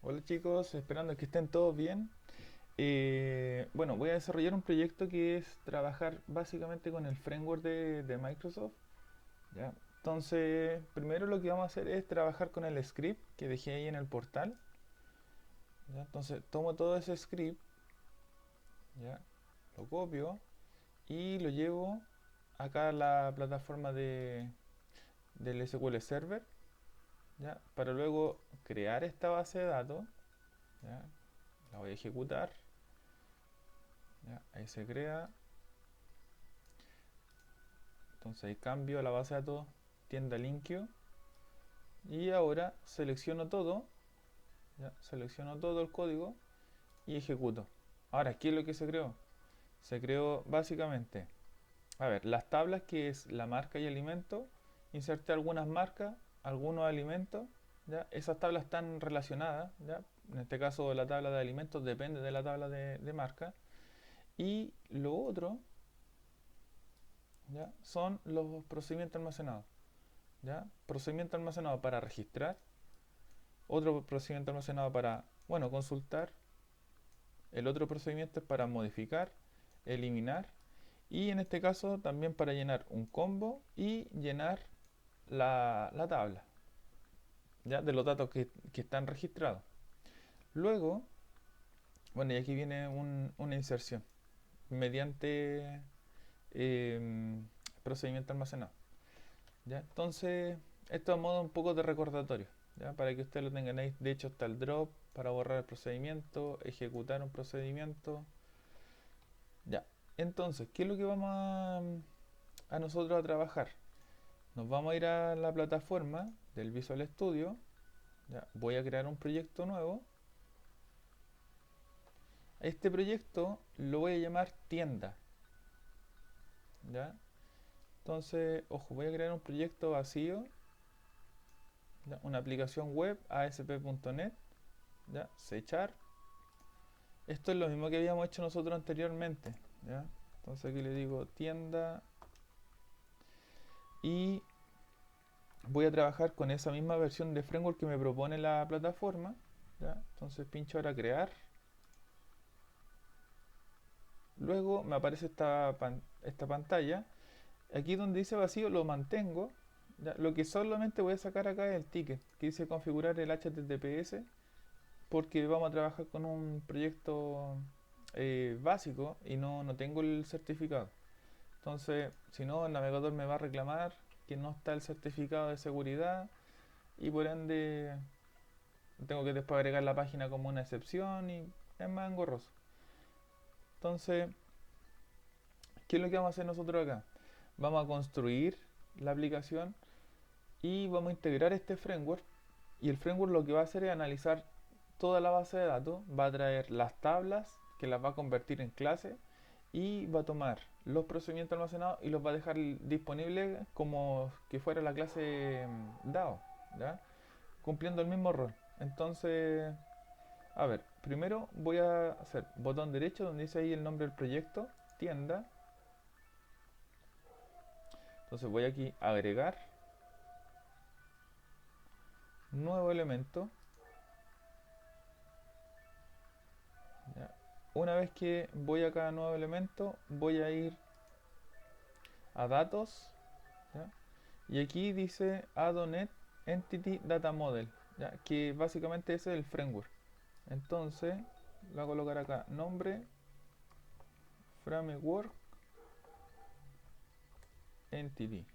Hola chicos, esperando que estén todos bien. Bueno, voy a desarrollar un proyecto que es trabajar básicamente con el framework de Microsoft. ¿Ya? Entonces, primero lo que vamos a hacer es trabajar con el script que dejé ahí en el portal. ¿Ya? Entonces, tomo todo ese script, ¿ya? Lo copio y lo llevo acá a la plataforma del SQL Server, ¿ya? Para luego crear esta base de datos. ¿Ya? La voy a ejecutar. ¿Ya? Ahí se crea. Entonces ahí cambio a la base de datos tienda linkio y ahora selecciono todo, ¿ya? Selecciono todo el código y ejecuto. Ahora, ¿qué es lo que se creó? Se creó básicamente, a ver, las tablas que es la marca y alimento, inserté algunas marcas, algunos alimentos, ¿ya? Esas tablas están relacionadas, ¿ya? En este caso la tabla de alimentos depende de la tabla de marca. Y lo otro, ¿ya? Son los procedimientos almacenados. ¿Ya? Procedimiento almacenado para registrar, otro procedimiento almacenado para, bueno, consultar, el otro procedimiento es para modificar, eliminar y en este caso también para llenar un combo y llenar la tabla, ¿ya? De los datos que están registrados. Luego, bueno, y aquí viene una inserción mediante procedimiento almacenado. ¿Ya? Entonces, esto es a modo un poco de recordatorio, ¿ya? Para que ustedes lo tengan ahí. De hecho, está el drop para borrar el procedimiento, ejecutar un procedimiento. Ya. Entonces, ¿qué es lo que vamos a nosotros a trabajar? Nos vamos a ir a la plataforma del Visual Studio. ¿Ya? Voy a crear un proyecto nuevo. Este proyecto lo voy a llamar tienda. ¿Ya? Entonces, ojo, voy a crear un proyecto vacío, ¿ya? Una aplicación web ASP.NET, ¿ya? Sechar. Esto es lo mismo que habíamos hecho nosotros anteriormente, ¿ya? Entonces aquí le digo tienda y voy a trabajar con esa misma versión de framework que me propone la plataforma, ¿ya? Entonces pincho ahora crear. Luego me aparece esta pantalla. Aquí donde dice vacío lo mantengo, ¿ya? Lo que solamente voy a sacar acá es el ticket que dice configurar el HTTPS porque vamos a trabajar con un proyecto básico y no tengo el certificado. Entonces, si no, el navegador me va a reclamar que no está el certificado de seguridad y por ende tengo que después agregar la página como una excepción y es más engorroso. Entonces, ¿qué es lo que vamos a hacer nosotros acá? Vamos a construir la aplicación y vamos a integrar este framework y el framework lo que va a hacer es analizar toda la base de datos, va a traer las tablas que las va a convertir en clase y va a tomar los procedimientos almacenados y los va a dejar disponibles como que fuera la clase DAO, ¿ya? Cumpliendo el mismo rol. Entonces, a ver, primero voy a hacer botón derecho donde dice ahí el nombre del proyecto, tienda. Entonces voy aquí a agregar nuevo elemento. ¿Ya? Una vez que voy acá a nuevo elemento, voy a ir a datos, ¿ya? Y aquí dice Adonet Entity Data Model, ¿ya? Que básicamente ese es el framework. Entonces, lo voy a colocar acá, nombre, framework, entity.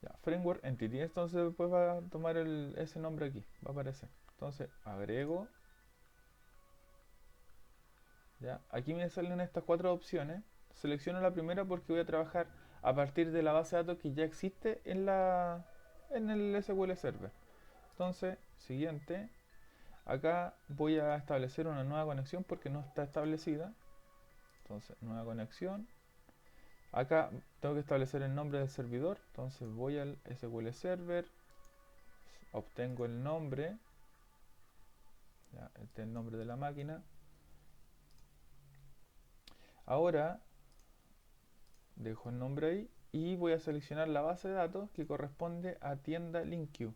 Ya, framework entity. Entonces después va a tomar ese nombre aquí, va a aparecer. Entonces, agrego, ¿ya? Aquí me salen estas cuatro opciones. Selecciono la primera porque voy a trabajar a partir de la base de datos que ya existe en el SQL Server. Entonces, siguiente, acá voy a establecer una nueva conexión porque no está establecida. Entonces, nueva conexión. Acá tengo que establecer el nombre del servidor. Entonces voy al SQL Server, obtengo el nombre, ya, este es el nombre de la máquina. Ahora dejo el nombre ahí y voy a seleccionar la base de datos que corresponde a tienda LinkQ.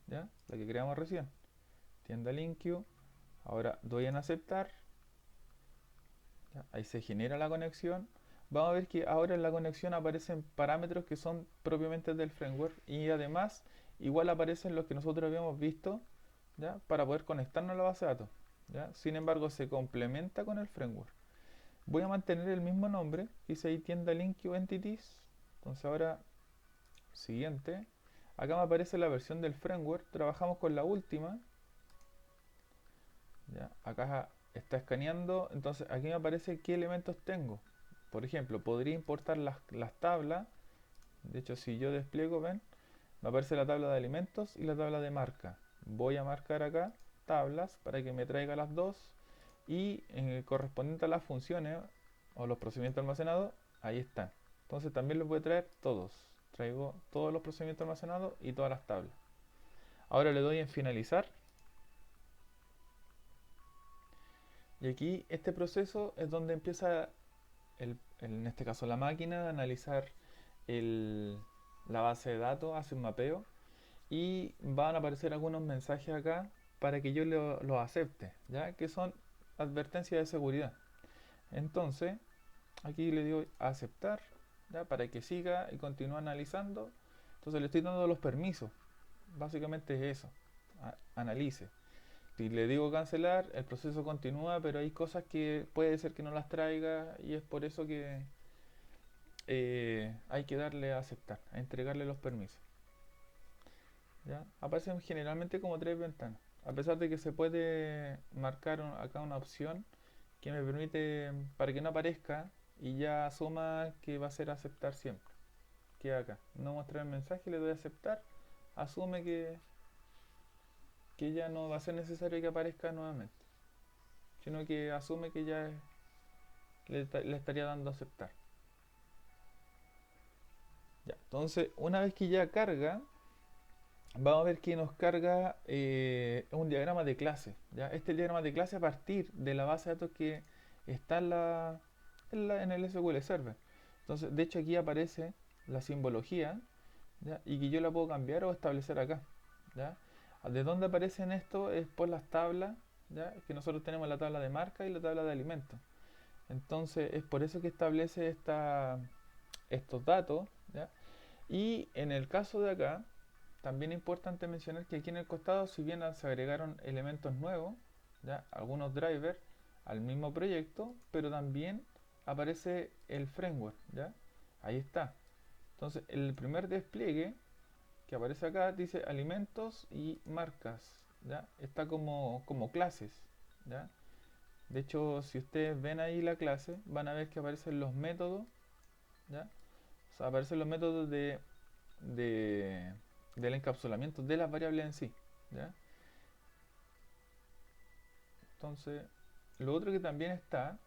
¿ya? La que creamos recién. Tienda LinkQ. Ahora doy en aceptar. ¿Ya? Ahí se genera la conexión. Vamos a ver que ahora en la conexión aparecen parámetros que son propiamente del framework y además igual aparecen los que nosotros habíamos visto, ¿ya? Para poder conectarnos a la base de datos, ¿ya? Sin embargo, se complementa con el framework. Voy a mantener el mismo nombre, dice ahí tienda LinkQ Entities. Entonces ahora, siguiente. Acá me aparece la versión del framework. Trabajamos con la última. ¿Ya? Acá está escaneando. Entonces aquí me aparece qué elementos tengo. Por ejemplo, podría importar las tablas. De hecho, si yo despliego, ven, me aparece la tabla de alimentos y la tabla de marca. Voy a marcar acá tablas para que me traiga las dos. Y correspondiente a las funciones o los procedimientos almacenados, ahí están. Entonces también los voy a traer todos. Traigo todos los procedimientos almacenados y todas las tablas. Ahora le doy en finalizar. Y aquí este proceso es donde empieza, en este caso la máquina, a analizar el, la base de datos, hace un mapeo y van a aparecer algunos mensajes acá para que yo los acepte, ¿ya? Que son advertencias de seguridad. Entonces, aquí le digo a aceptar, ¿ya? Para que siga y continúe analizando. Entonces le estoy dando los permisos. Básicamente es eso. Analice. Si le digo cancelar, el proceso continúa, pero hay cosas que puede ser que no las traiga y es por eso que hay que darle a aceptar, a entregarle los permisos. ¿Ya? Aparecen generalmente como tres ventanas. A pesar de que se puede marcar acá una opción que me permite, para que no aparezca y ya asuma que va a ser aceptar siempre. Queda acá. No mostrar el mensaje, le doy a aceptar. Asume que ya no va a ser necesario que aparezca nuevamente, sino que asume que ya le estaría dando a aceptar. Ya, entonces, una vez que ya carga, vamos a ver que nos carga un diagrama de clase. ¿Ya? Este diagrama de clase a partir de la base de datos que está en el SQL Server. Entonces, de hecho aquí aparece la simbología, ¿ya? Y que yo la puedo cambiar o establecer acá. ¿Ya? ¿De dónde aparecen esto? Es por las tablas, ¿ya? Que nosotros tenemos la tabla de marca y la tabla de alimentos. Entonces es por eso que establece estos datos, ¿ya? Y en el caso de acá, también es importante mencionar que aquí en el costado, si bien se agregaron elementos nuevos, ¿ya? Algunos drivers al mismo proyecto, pero también aparece el framework, ¿ya? Ahí está. Entonces, el primer despliegue que aparece acá dice alimentos y marcas, ¿ya? Está como clases, ¿ya? De hecho, si ustedes ven ahí la clase, van a ver que aparecen los métodos, ¿ya? O sea, aparecen los métodos de, del encapsulamiento de las variables en sí, ¿ya? Entonces, lo otro que también está,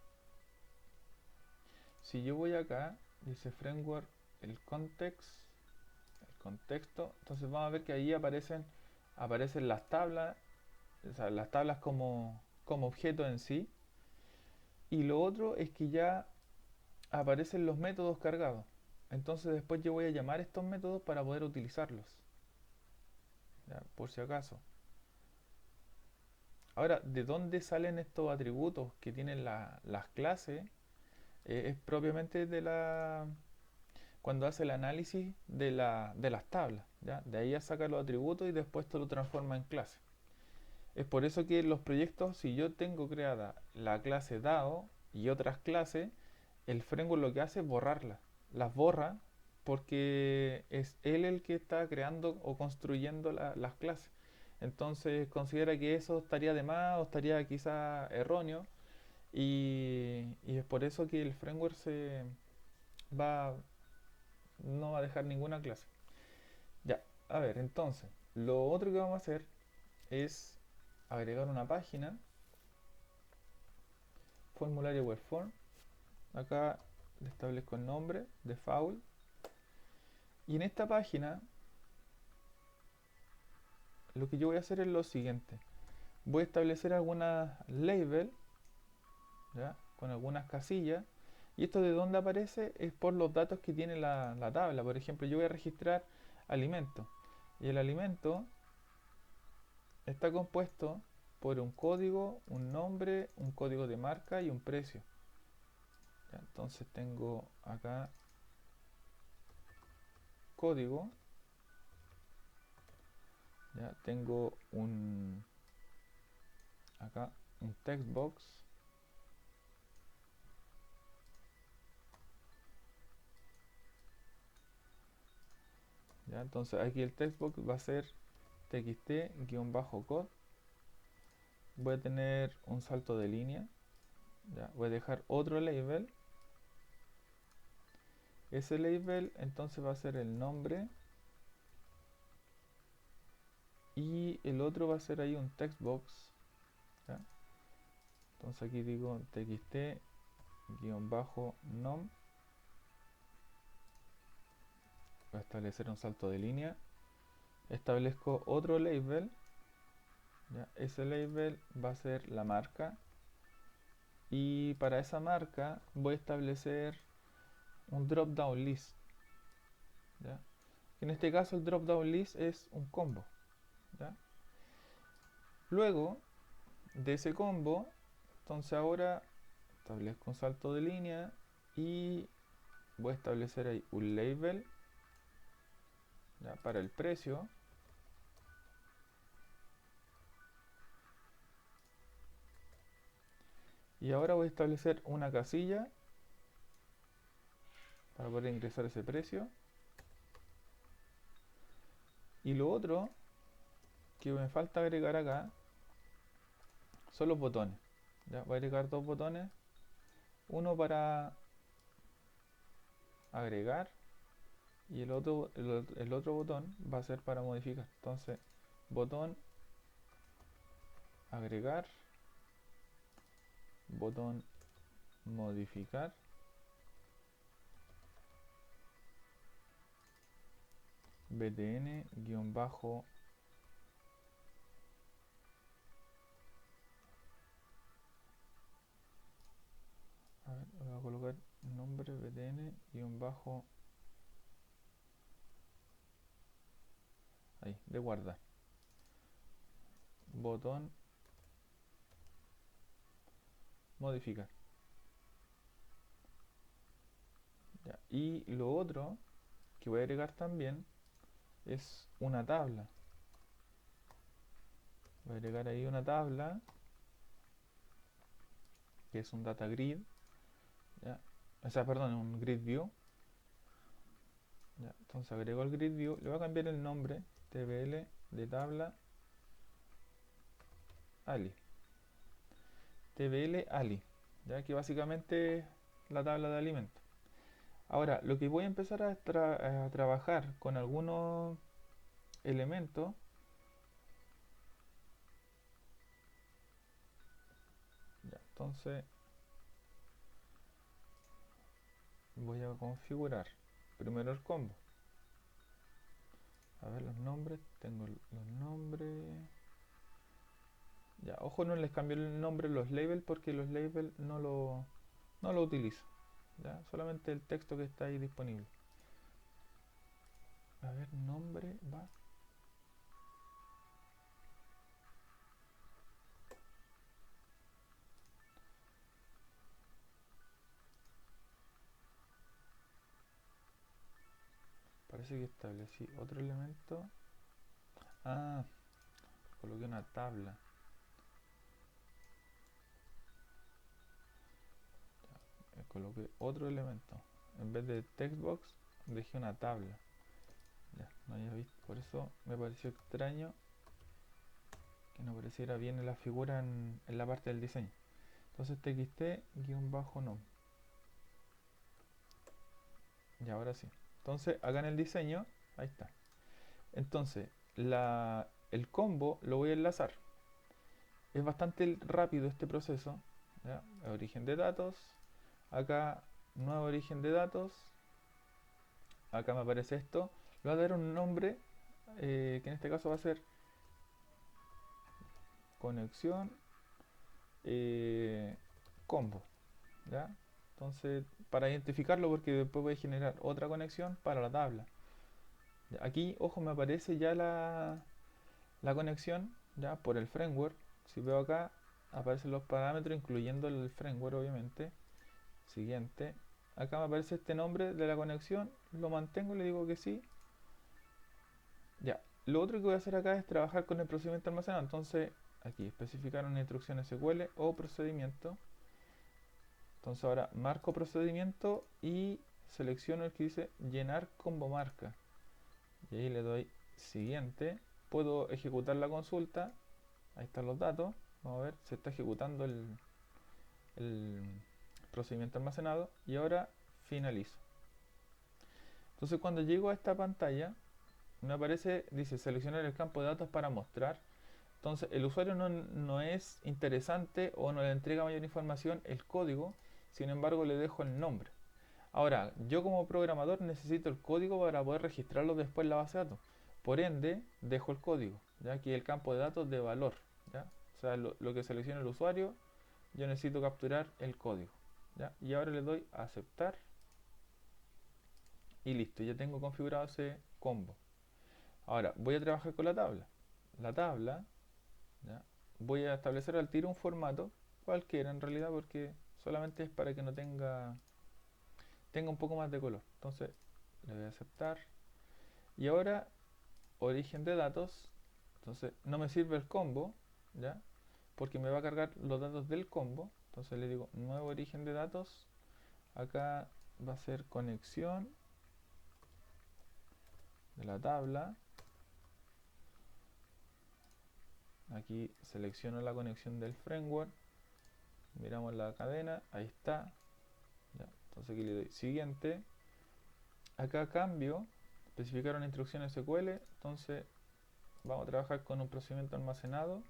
si yo voy acá, dice framework, el context, el contexto, entonces vamos a ver que ahí aparecen las tablas, o sea, las tablas como objeto en sí, y lo otro es que ya aparecen los métodos cargados. Entonces después yo voy a llamar estos métodos para poder utilizarlos, ¿ya? Por si acaso. Ahora, ¿de dónde salen estos atributos que tienen las clases? Es propiamente cuando hace el análisis de las tablas, ¿ya? De ahí a sacar los atributos y después esto lo transforma en clase. Es por eso que en los proyectos, si yo tengo creada la clase DAO y otras clases, el framework lo que hace es borrarlas. Las borra porque es él el que está creando o construyendo las clases. Entonces considera que eso estaría de más o estaría quizá erróneo y es por eso que el framework va, no va a dejar ninguna clase. Ya, a ver, entonces, lo otro que vamos a hacer es agregar una página, formulario web form. Acá le establezco el nombre, default. Y en esta página, lo que yo voy a hacer es lo siguiente. Voy a establecer algunas labels, ¿ya? Con algunas casillas. Y esto de dónde aparece es por los datos que tiene la tabla. Por ejemplo, yo voy a registrar alimento. Y el alimento está compuesto por un código, un nombre, un código de marca y un precio. Ya, entonces tengo acá código, ya tengo acá un text box, ya, entonces aquí el text box va a ser txt-code. Voy a tener un salto de línea, ya, voy a dejar otro label. Ese label entonces va a ser el nombre y el otro va a ser ahí un text box, ¿ya? Entonces aquí digo txt-nom. Voy a establecer un salto de línea, establezco otro label, ¿ya? Ese label va a ser la marca y para esa marca voy a establecer un drop down list, ¿ya? En este caso el drop down list es un combo, ¿ya? Luego de ese combo, entonces ahora establezco un salto de línea y voy a establecer ahí un label, ¿ya? Para el precio. Y ahora voy a establecer una casilla para poder ingresar ese precio. Y lo otro que me falta agregar acá son los botones. Ya voy a agregar dos botones. Uno para agregar y el otro botón va a ser para modificar. Entonces, botón agregar, botón modificar, btn guión bajo. A ver, voy a colocar nombre btn guión bajo ahí, de guardar. Botón modificar. Ya. Y lo otro que voy a agregar también es una tabla. Voy a agregar ahí una tabla que es un data grid, ¿ya? O sea, perdón, un grid view, ¿ya? Entonces agrego el grid view, le voy a cambiar el nombre, tbl de tabla ali, tbl ali, ya que básicamente es la tabla de alimentos. Ahora, lo que voy a empezar a trabajar con algunos elementos, ya, entonces voy a configurar primero el combo. A ver los nombres, tengo los nombres. Ya, ojo, no les cambio el nombre los labels porque los labels no lo utilizo. ¿Ya? Solamente el texto que está ahí disponible. A ver, nombre va. Parece que establecí otro elemento. Ah, coloqué una tabla. Coloqué otro elemento. En vez de textbox, dejé una tabla. Ya, no había visto. Por eso me pareció extraño que no apareciera bien en la figura en la parte del diseño. Entonces txt-nom. Y ahora sí. Entonces acá en el diseño, ahí está. Entonces el combo lo voy a enlazar. Es bastante rápido este proceso. ¿Ya? Origen de datos. Acá nuevo origen de datos. Acá me aparece esto. Le voy a dar un nombre que en este caso va a ser conexión combo. ¿Ya? Entonces, para identificarlo, porque después voy a generar otra conexión para la tabla. Aquí, ojo, me aparece ya la conexión, ya por el framework. Si veo acá, aparecen los parámetros, incluyendo el framework, obviamente. Siguiente. Acá me aparece este nombre de la conexión, lo mantengo y le digo que sí. Ya. Lo otro que voy a hacer acá es trabajar con el procedimiento almacenado. Entonces, aquí especificar una instrucción SQL o procedimiento. Entonces ahora marco procedimiento y selecciono el que dice llenar combo marca. Y ahí le doy siguiente. Puedo ejecutar la consulta. Ahí están los datos. Vamos a ver, se está ejecutando el procedimiento almacenado. Y ahora finalizo. Entonces cuando llego a esta pantalla, me aparece, dice seleccionar el campo de datos para mostrar. Entonces el usuario no es interesante o no le entrega mayor información el código, sin embargo le dejo el nombre. Ahora, yo como programador necesito el código para poder registrarlo después en la base de datos. Por ende, dejo el código, ya aquí el campo de datos de valor, ¿ya? O sea, lo que selecciona el usuario, yo necesito capturar el código, ¿ya? Y ahora le doy a aceptar y listo, ya tengo configurado ese combo. Ahora, voy a trabajar con la tabla. La tabla, ¿ya? Voy a establecer al tiro un formato, cualquiera en realidad, porque solamente es para que no tenga un poco más de color. Entonces, le voy a aceptar. Y ahora, origen de datos. Entonces, no me sirve el combo, ¿ya? Porque me va a cargar los datos del combo. Entonces le digo nuevo origen de datos. Acá va a ser conexión de la tabla. Aquí selecciono la conexión del framework. Miramos la cadena. Ahí está. ¿Ya? Entonces aquí le doy siguiente. Acá cambio. Especificar una instrucción SQL. Entonces vamos a trabajar con un procedimiento almacenado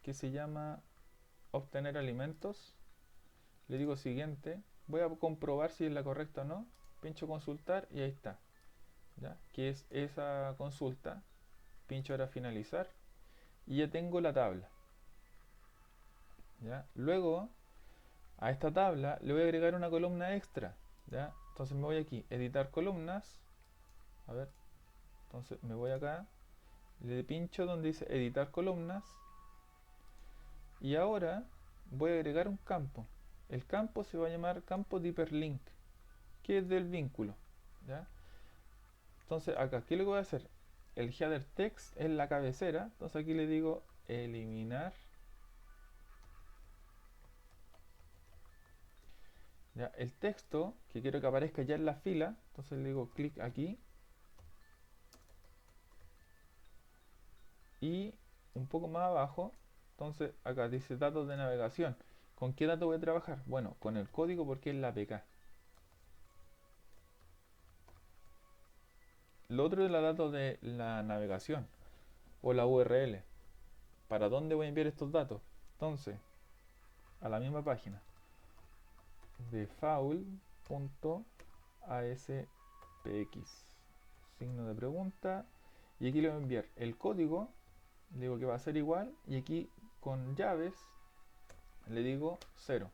que se llama obtener alimentos. Le digo siguiente. Voy a comprobar si es la correcta o no. Pincho consultar y ahí está. ¿Ya? Que es esa consulta. Pincho ahora finalizar y ya tengo la tabla. ¿Ya? Luego a esta tabla le voy a agregar una columna extra. ¿Ya? Entonces me voy aquí, editar columnas. A ver, entonces me voy acá, le pincho donde dice editar columnas y ahora voy a agregar un campo. El campo se va a llamar campo de hiperlink, que es del vínculo. ¿Ya? Entonces acá, ¿qué es lo que voy a hacer? El header text es la cabecera, entonces aquí le digo eliminar. ¿Ya? El texto que quiero que aparezca ya en la fila, entonces le digo clic aquí y un poco más abajo, entonces acá dice datos de navegación. ¿Con qué dato voy a trabajar? Bueno, con el código porque es la APK. Lo otro es la datos de la navegación o la URL. ¿Para dónde voy a enviar estos datos? Entonces, a la misma página default.aspx, signo de pregunta, y aquí le voy a enviar el código, le digo que va a ser igual, y aquí con llaves le digo 0.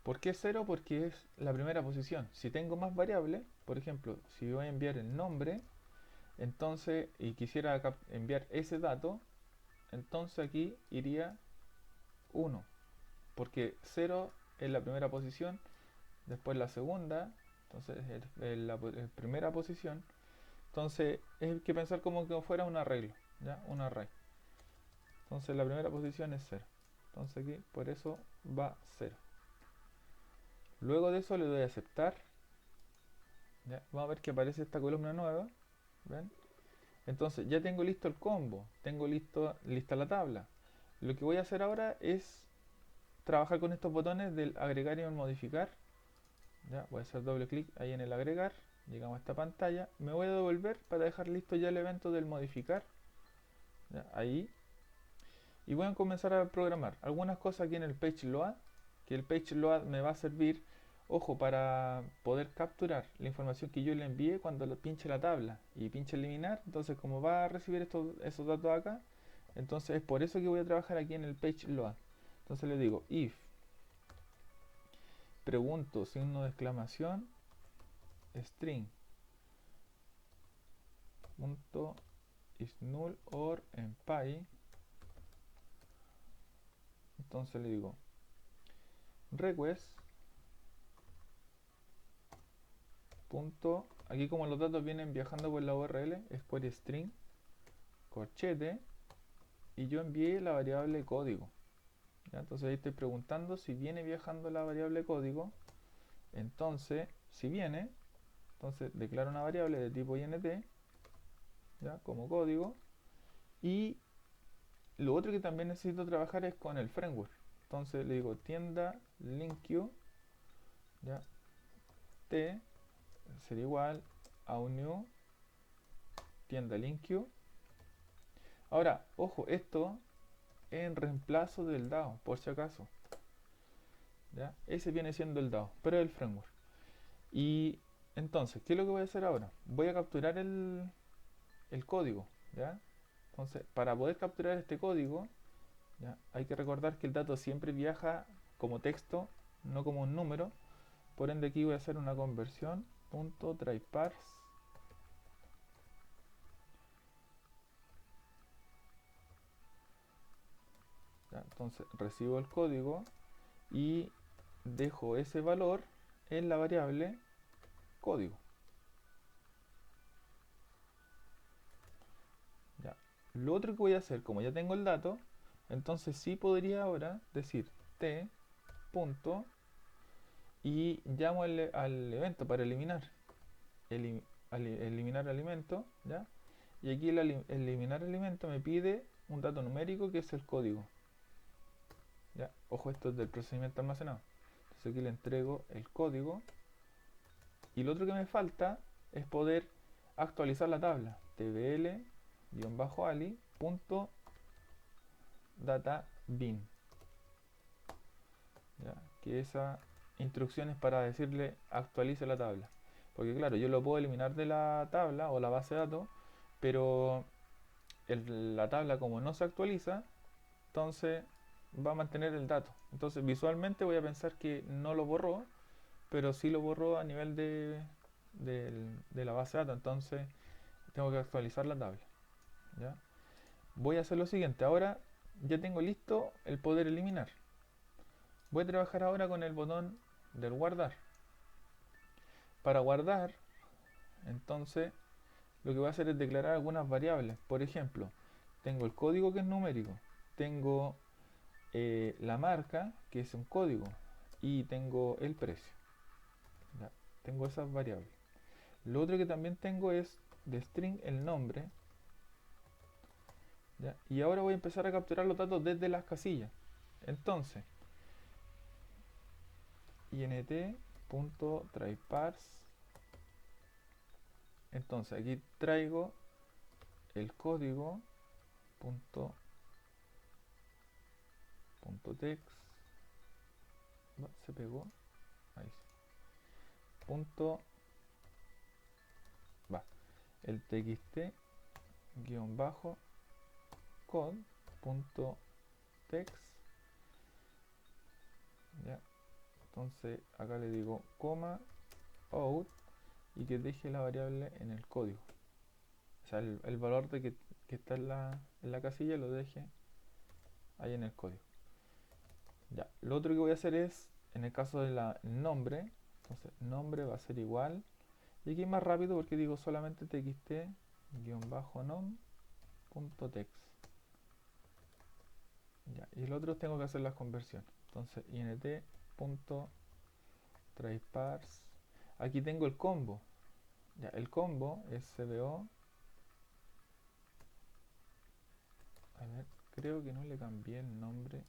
¿Por qué 0? Porque es la primera posición. Si tengo más variables, por ejemplo, si voy a enviar el nombre, entonces, y quisiera enviar ese dato, entonces aquí iría 1, porque 0 es la primera posición, después la segunda, entonces es la primera posición, entonces hay que pensar como que fuera un arreglo, ¿ya? Un array. Entonces la primera posición es 0. Entonces aquí por eso va 0. Luego de eso le doy a aceptar. ¿Ya? Vamos a ver que aparece esta columna nueva. ¿Ven? Entonces ya tengo listo el combo. Tengo lista la tabla. Lo que voy a hacer ahora es trabajar con estos botones del agregar y el modificar. ¿Ya? Voy a hacer doble clic ahí en el agregar. Llegamos a esta pantalla. Me voy a devolver para dejar listo ya el evento del modificar. ¿Ya? Ahí. Y voy a comenzar a programar algunas cosas aquí en el page load, que el page load me va a servir, ojo, para poder capturar la información que yo le envíe cuando lo pinche la tabla y pinche eliminar. Entonces como va a recibir esos datos acá, entonces es por eso que voy a trabajar aquí en el page load. Entonces le digo if pregunto signo de exclamación string punto is null or empty Entonces le digo request punto, aquí como los datos vienen viajando por la URL, es query string corchete, y yo envié la variable código. ¿Ya? Entonces ahí estoy preguntando si viene viajando la variable código. Entonces, si viene, entonces declaro una variable de tipo int, ¿ya? Como código. Y lo otro que también necesito trabajar es con el framework. Entonces le digo tienda linkqueue, ¿ya? T sería igual a un new tienda linkqueue. Ahora, ojo, esto es en reemplazo del DAO, por si acaso. ¿Ya? Ese viene siendo el DAO, pero es el framework. Y entonces, ¿qué es lo que voy a hacer ahora? Voy a capturar el código, ¿ya? Entonces, para poder capturar este código, ¿ya? Hay que recordar que el dato siempre viaja como texto, no como un número. Por ende, aquí voy a hacer una conversión .tryparse. ¿Ya? Entonces, recibo el código y dejo ese valor en la variable código. ¿Ya? Lo otro que voy a hacer, como ya tengo el dato, entonces sí podría ahora decir t punto y llamo al evento para eliminar eliminar alimento, ¿ya? Y aquí el eliminar alimento me pide un dato numérico que es el código, ¿ya? Ojo, esto es del procedimiento almacenado. Entonces aquí le entrego el código y lo otro que me falta es poder actualizar la tabla tbl-ali.databin, ¿ya? Que esa instrucción es para decirle actualice la tabla, porque claro, yo lo puedo eliminar de la tabla o la base de datos, pero la tabla como no se actualiza, entonces va a mantener el dato. Entonces visualmente voy a pensar que no lo borró, pero sí lo borró a nivel de la base de datos. Entonces tengo que actualizar la tabla, ¿ya? Voy a hacer lo siguiente. Ahora ya tengo listo el poder eliminar. Voy a trabajar ahora con el botón del guardar. Para guardar, entonces lo que voy a hacer es declarar algunas variables. Por ejemplo, tengo el código que es numérico, tengo la marca que es un código y tengo el precio. ¿Ya? Tengo esas variables. Lo otro que también tengo es de string el nombre. ¿Ya? Y ahora voy a empezar a capturar los datos desde las casillas. Entonces, int.tryparse. Entonces aquí traigo el código .text. Se pegó. Ahí sí. Punto. Va. El txt guión bajo code.text. Ya. Entonces acá le digo coma out y que deje la variable en el código. O sea, el valor que está en la casilla lo deje ahí en el código. Ya. Lo otro que voy a hacer es, en el caso del nombre, entonces nombre va a ser igual. Y aquí es más rápido porque digo solamente txt-nom.text. Ya. Y el otro tengo que hacer las conversiones. Entonces int.tryparse. Aquí tengo el combo. Ya, el combo es cbo. A ver, creo que no le cambié el nombre.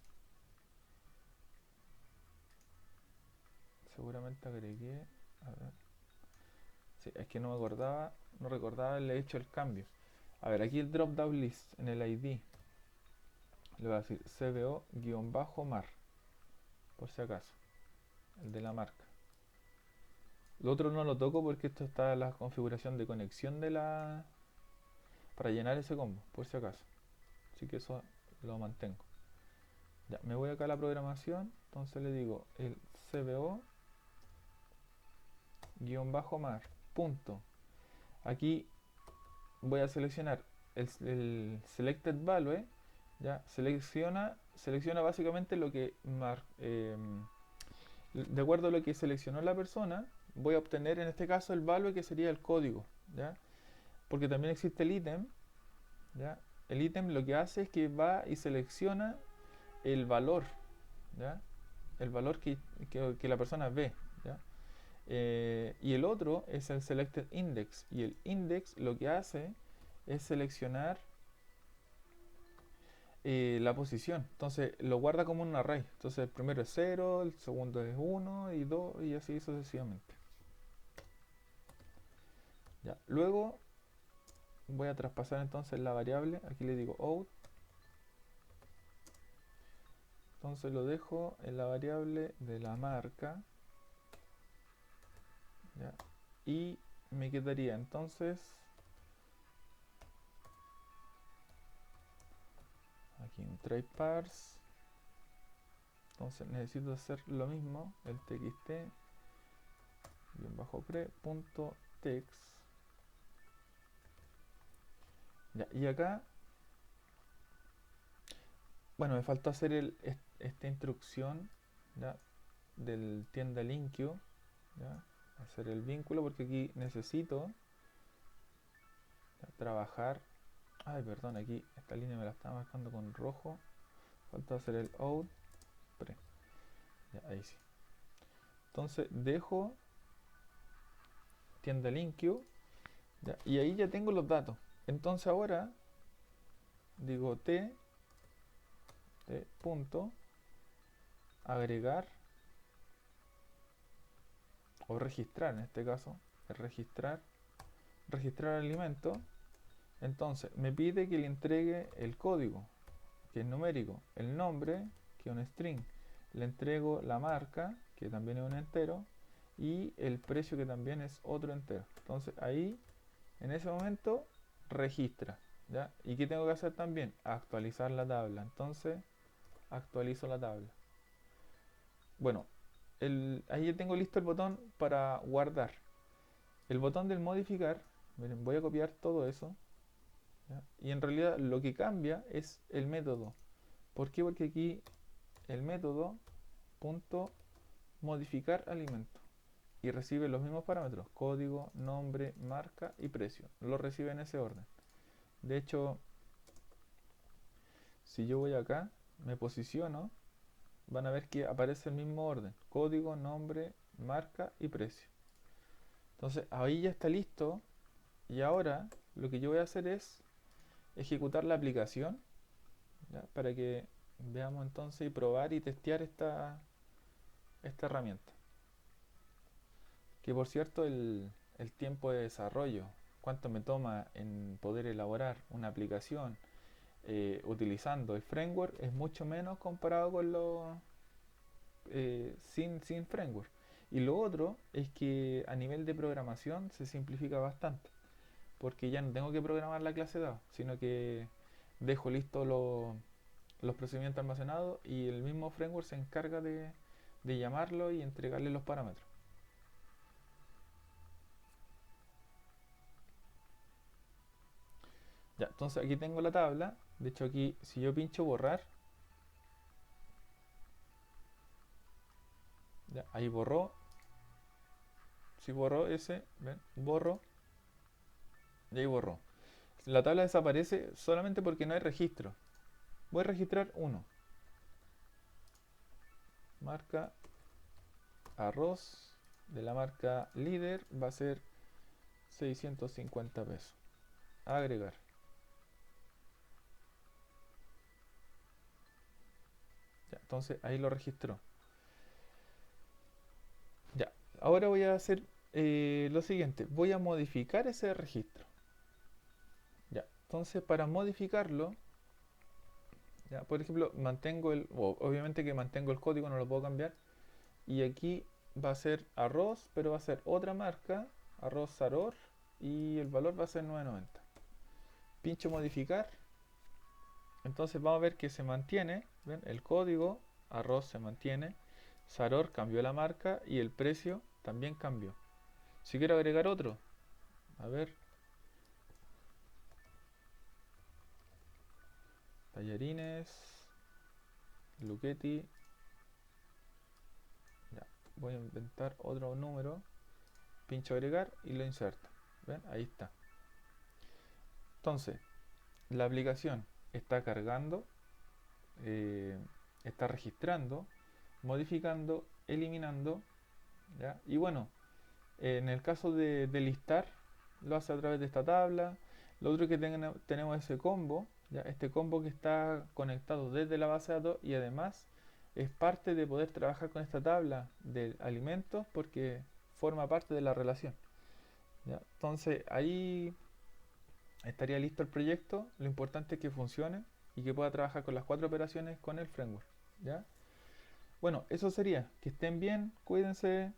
Seguramente agregué. A ver. Sí, es que no me acordaba, no recordaba le he hecho el cambio. A ver, aquí el drop down list en el ID. Le voy a decir cbo-mar. Por si acaso. El de la marca. Lo otro no lo toco porque esto está en la configuración de conexión de la. Para llenar ese combo, por si acaso. Así que eso lo mantengo. Ya, me voy acá a la programación. Entonces le digo el cbo-mar. Punto. Aquí voy a seleccionar el selected value. Ya, selecciona selecciona básicamente lo que de acuerdo a lo que seleccionó la persona, voy a obtener en este caso el value que sería el código, ¿ya? Porque también existe el ítem, ¿ya? El ítem lo que hace es que va y selecciona el valor, ¿ya? El valor que la persona ve, ¿ya? Y el otro es el selected index, y el index lo que hace es seleccionar la posición. Entonces lo guarda como un array. Entonces el primero es 0, el segundo es 1 y 2 y así sucesivamente. Ya. Luego voy a traspasar entonces la variable. Aquí le digo out. Entonces lo dejo en la variable de la marca. ¿Ya? Y me quedaría entonces aquí un try parse. Entonces necesito hacer lo mismo, el txt pre.text. Ya, y acá, bueno, me faltó hacer esta instrucción, ¿ya? Del tienda linkio, ¿ya? Hacer el vínculo porque aquí necesito, ¿ya? Trabajar. Ay, perdón, aquí esta línea me la estaba marcando con rojo. Falta hacer el out pre. Ya, ahí sí. Entonces dejo tienda linkio, ¿ya? Y ahí ya tengo los datos. Entonces ahora digo t punto agregar o registrar, en este caso es registrar alimento. Entonces me pide que le entregue el código, que es numérico, el nombre, que es un string, le entrego la marca, que también es un entero, y el precio, que también es otro entero. Entonces ahí en ese momento registra, ¿ya? ¿Y qué tengo que hacer también? Actualizar la tabla. Entonces actualizo la tabla. Bueno, ahí ya tengo listo el botón para guardar. El botón del modificar, miren, voy a copiar todo eso, ¿ya? Y en realidad lo que cambia es el método. ¿Por qué? Porque aquí el método punto modificar alimento y recibe los mismos parámetros: código, nombre, marca y precio. Lo recibe en ese orden. De hecho, si yo voy acá, me posiciono, van a ver que aparece el mismo orden: código, nombre, marca y precio. Entonces ahí ya está listo, y ahora lo que yo voy a hacer es ejecutar la aplicación, ¿ya? Para que veamos entonces y probar y testear esta herramienta. Que por cierto, el tiempo de desarrollo, cuánto me toma en poder elaborar una aplicación utilizando el framework, es mucho menos comparado con lo sin framework. Y lo otro es que a nivel de programación se simplifica bastante, porque ya no tengo que programar la clase DAO, sino que dejo listo los procedimientos almacenados y el mismo framework se encarga de llamarlo y entregarle los parámetros. Ya, entonces aquí tengo la tabla. De hecho aquí, si yo pincho borrar, ya, ahí borró. Si borró ese, ¿ven? Borro y ahí borró. La tabla desaparece solamente porque no hay registro. Voy a registrar uno. Marca arroz de la marca líder va a ser 650 pesos. Agregar. Ya, entonces ahí lo registró. Ya, ahora voy a hacer lo siguiente. Voy a modificar ese registro. Ya, entonces para modificarlo, ya, por ejemplo, obviamente que mantengo el código, no lo puedo cambiar. Y aquí va a ser arroz, pero va a ser otra marca, arroz Saror, y el valor va a ser 9.90. Pincho modificar. Entonces vamos a ver que se mantiene, ¿ven? El código, arroz se mantiene, Saror cambió la marca y el precio también cambió. Si quiero agregar otro, a ver, tallarines, Luchetti. Ya, voy a inventar otro número, pincho agregar y lo inserto. ¿Ven? Ahí está. Entonces, la aplicación está cargando, eh, está registrando, modificando, eliminando, ¿ya? Y bueno, en el caso de listar, lo hace a través de esta tabla. Lo otro que tenemos ese combo, ¿ya? Este combo que está conectado desde la base de datos y además es parte de poder trabajar con esta tabla de alimentos porque forma parte de la relación, ¿ya? Entonces ahí estaría listo el proyecto. Lo importante es que funcione y que pueda trabajar con las cuatro operaciones con el framework, ¿ya? Bueno, eso sería. Que estén bien, cuídense.